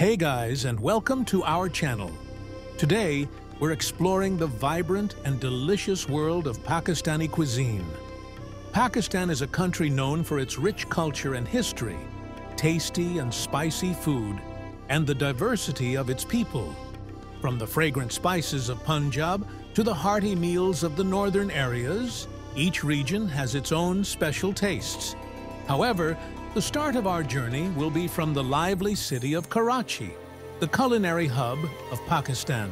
Hey guys, and welcome to our channel. Today, we're exploring the vibrant and delicious world of Pakistani cuisine. Pakistan is a country known for its rich culture and history, tasty and spicy food, and the diversity of its people. From the fragrant spices of Punjab to the hearty meals of the northern areas, each region has its own special tastes. However, the start of our journey will be from the lively city of Karachi, the culinary hub of Pakistan.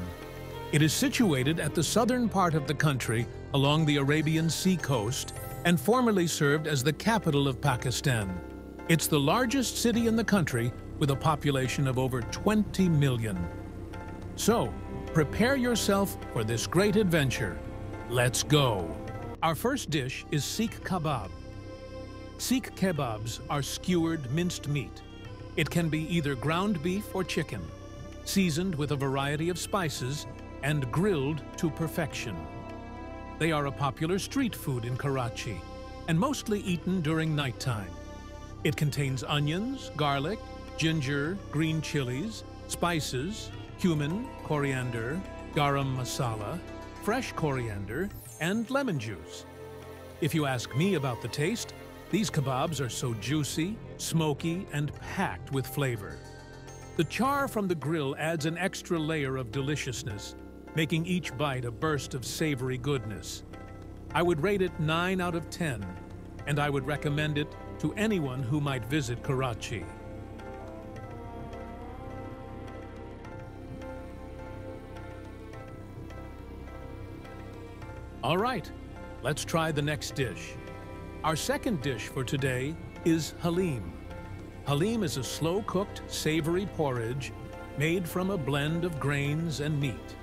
It is situated at the southern part of the country along the Arabian Sea coast and formerly served as the capital of Pakistan. It's the largest city in the country with a population of over 20 million. So, prepare yourself for this great adventure. Let's go! Our first dish is Seekh Kabab. Seekh kebabs are skewered minced meat. It can be either ground beef or chicken, seasoned with a variety of spices and grilled to perfection. They are a popular street food in Karachi and mostly eaten during nighttime. It contains onions, garlic, ginger, green chilies, spices, cumin, coriander, garam masala, fresh coriander, and lemon juice. If you ask me about the taste, these kebabs are so juicy, smoky, and packed with flavor. The char from the grill adds an extra layer of deliciousness, making each bite a burst of savory goodness. I would rate it 9 out of 10, and I would recommend it to anyone who might visit Karachi. All right, let's try the next dish. Our second dish for today is HALEEM. HALEEM is a slow-cooked, savory porridge made from a blend of grains and meat.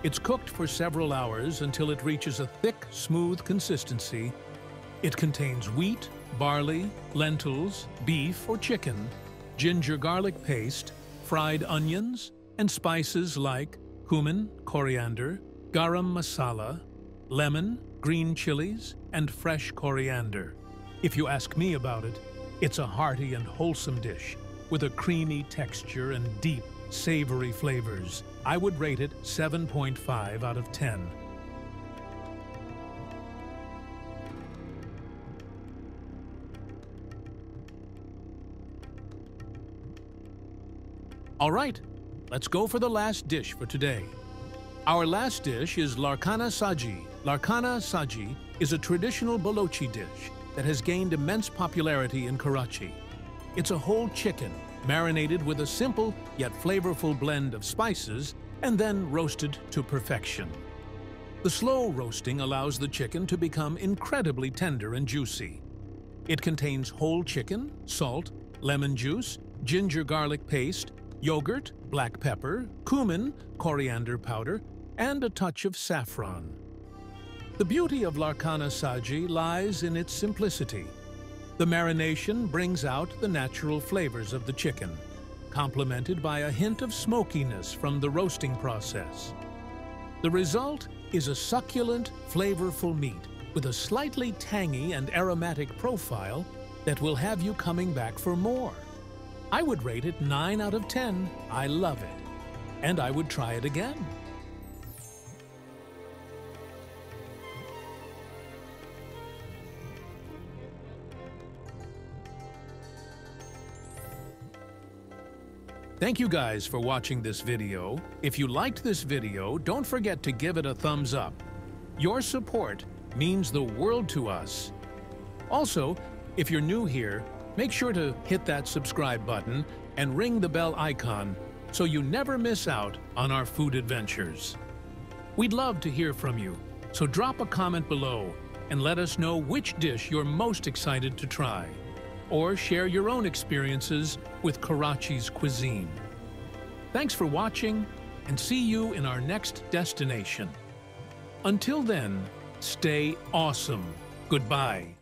It's cooked for several hours until it reaches a thick, smooth consistency. It contains wheat, barley, lentils, beef or chicken, ginger garlic paste, fried onions, and spices like cumin, coriander, garam masala, lemon, green chilies, and fresh coriander. If you ask me about it, it's a hearty and wholesome dish with a creamy texture and deep, savory flavors. I would rate it 7.5 out of 10. All right, let's go for the last dish for today. Our last dish is Larkana Sajji. Larkana Sajji is a traditional Balochi dish that has gained immense popularity in Karachi. It's a whole chicken, marinated with a simple yet flavorful blend of spices and then roasted to perfection. The slow roasting allows the chicken to become incredibly tender and juicy. It contains whole chicken, salt, lemon juice, ginger garlic paste, yogurt, black pepper, cumin, coriander powder, and a touch of saffron. The beauty of Larkana Sajji lies in its simplicity. The marination brings out the natural flavors of the chicken, complemented by a hint of smokiness from the roasting process. The result is a succulent, flavorful meat with a slightly tangy and aromatic profile that will have you coming back for more. I would rate it 9 out of 10. I love it. And I would try it again. Thank you guys for watching this video. If you liked this video, don't forget to give it a thumbs up. Your support means the world to us. Also, if you're new here, make sure to hit that subscribe button and ring the bell icon so you never miss out on our food adventures. We'd love to hear from you, so drop a comment below and let us know which dish you're most excited to try, or share your own experiences with Karachi's cuisine. Thanks for watching, and see you in our next destination. Until then, stay awesome. Goodbye.